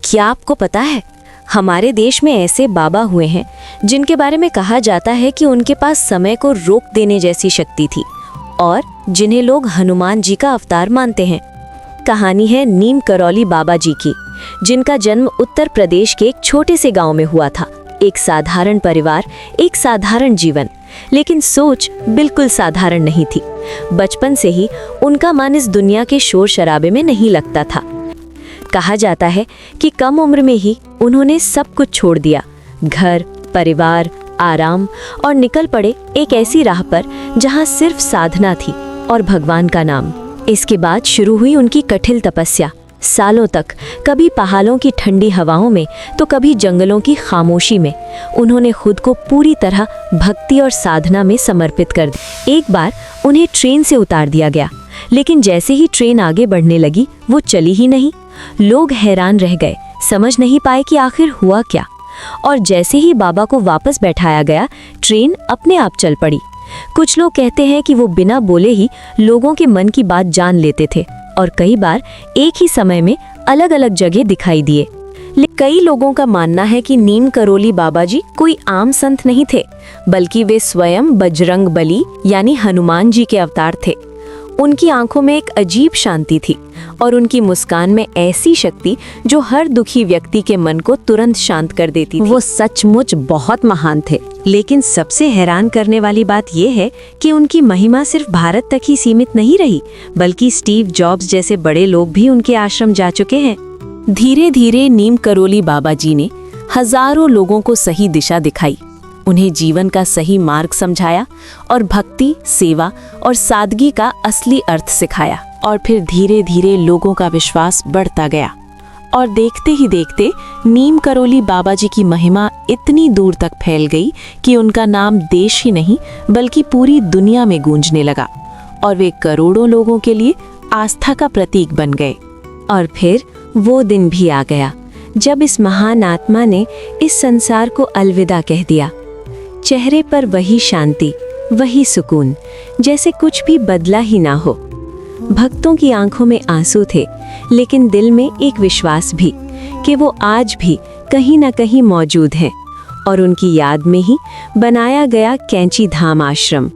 क्या आपको पता है, हमारे देश में ऐसे बाबा हुए हैं जिनके बारे में कहा जाता है कि उनके पास समय को रोक देने जैसी शक्ति थी और जिन्हें लोग हनुमान जी का अवतार मानते हैं। कहानी है नीम करौली बाबा जी की, जिनका जन्म उत्तर प्रदेश के एक छोटे से गांव में हुआ था। एक साधारण परिवार, एक साधारण जीवन, लेकिन सोच बिल्कुल साधारण नहीं थी। बचपन से ही उनका मन इस दुनिया के शोर शराबे में नहीं लगता था। कहा जाता है कि कम उम्र में ही उन्होंने सब कुछ छोड़ दिया, घर, परिवार, आराम, और निकल पड़े एक ऐसी राह पर जहां सिर्फ साधना थी और भगवान का नाम। इसके बाद शुरू हुई उनकी कठिन तपस्या। सालों तक, कभी पहाड़ों की ठंडी हवाओं में तो कभी जंगलों की खामोशी में, उन्होंने खुद को पूरी तरह भक्ति और साधना में समर्पित कर दिया। एक बार उन्हें ट्रेन से उतार दिया गया, लेकिन जैसे ही ट्रेन आगे बढ़ने लगी वो चली ही नहीं। लोग हैरान रह गए, समझ नहीं पाए कि आखिर हुआ क्या। और जैसे ही बाबा को वापस बैठाया गया, ट्रेन अपने आप चल पड़ी। कुछ लोग कहते हैं कि वो बिना बोले ही लोगों के मन की बात जान लेते थे और कई बार एक ही समय में अलग अलग जगह दिखाई दिए। कई लोगों का मानना है कि नीम करौली बाबा जी कोई आम संत नहीं थे, बल्कि वे स्वयं बजरंग बली यानी हनुमान जी के अवतार थे। उनकी आंखों में एक अजीब शांति थी और उनकी मुस्कान में ऐसी शक्ति जो हर दुखी व्यक्ति के मन को तुरंत शांत कर देती थी। वो सचमुच बहुत महान थे, लेकिन सबसे हैरान करने वाली बात यह है कि उनकी महिमा सिर्फ भारत तक ही सीमित नहीं रही, बल्कि स्टीव जॉब्स जैसे बड़े लोग भी उनके आश्रम जा चुके हैं। धीरे धीरे नीम करौली बाबा जी ने हजारों लोगों को सही दिशा दिखाई, उन्हें जीवन का सही मार्ग समझाया और भक्ति, सेवा और सादगी का असली अर्थ सिखाया। और फिर धीरे धीरे लोगों का विश्वास बढ़ता गया और देखते ही देखते नीम करौली बाबा जी की महिमा इतनी दूर तक फैल गई कि उनका नाम देश ही नहीं बल्कि पूरी दुनिया में गूंजने लगा और वे करोड़ों लोगों के लिए आस्था का प्रतीक बन गए। और फिर वो दिन भी आ गया जब इस महान आत्मा ने इस संसार को अलविदा कह दिया। चेहरे पर वही शांति, वही सुकून, जैसे कुछ भी बदला ही ना हो। भक्तों की आंखों में आंसू थे, लेकिन दिल में एक विश्वास भी कि वो आज भी कहीं ना कहीं मौजूद हैं। और उनकी याद में ही बनाया गया कैंची धाम आश्रम।